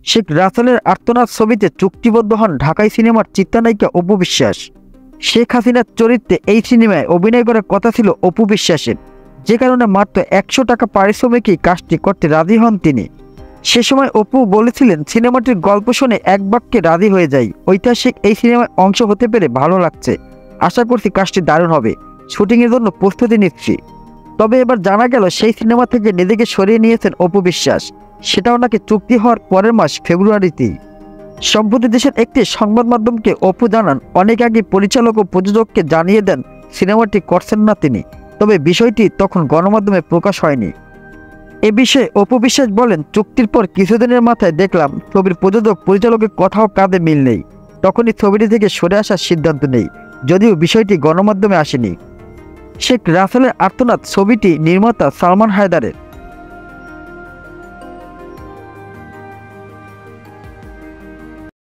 শেখ রাসেলের আর্তনাদ ছবিতে চুক্তিবদ্ধ হন ঢাকাই সিনেমার চিত্রনায়িকা অপু বিশ্বাস। শেখ হাসিনার চরিত্রে এই সিনেমায় অভিনয় করার কথা ছিল অপু বিশ্বাসের, যে কারণে মাত্র 100 টাকা পারিশ্রমিকই কাজটি করতে রাজি হন তিনি। সে সময় অপু বলেছিলেন, সিনেমাটির গল্প শুনে এক বাক্যে রাজি হয়ে যাই, ঐতিহাসিক এই সিনেমায় অংশ হতে পেরে ভালো লাগছে, আশা করছি কাজটি দারুণ হবে, শুটিংয়ের জন্য প্রস্তুতি নিচ্ছি। তবে এবার জানা গেল সেই সিনেমা থেকে নিজেকে সরিয়ে নিয়েছেন অপু বিশ্বাস, সেটাও নাকি চুক্তি হওয়ার পরের মাস ফেব্রুয়ারিতেই। সম্প্রতি দেশের একটি সংবাদ মাধ্যমকে অপু জানান, অনেক আগে পরিচালক ও প্রযোজককে জানিয়ে দেন সিনেমাটি করছেন না তিনি, তবে বিষয়টি তখন গণমাধ্যমে প্রকাশ হয়নি। এ বিষয়ে অপু বিশ্বাস বলেন, চুক্তির পর কিছুদিনের মাথায় দেখলাম ছবির প্রযোজক পরিচালকের কথাও কাঁধে মিল নেই, তখনই ছবিটি থেকে সরে আসার সিদ্ধান্ত নেই, যদিও বিষয়টি গণমাধ্যমে আসেনি। শেখ রাসেলের আর্তনাদ ছবিটি নির্মাতা সালমান হায়দারের।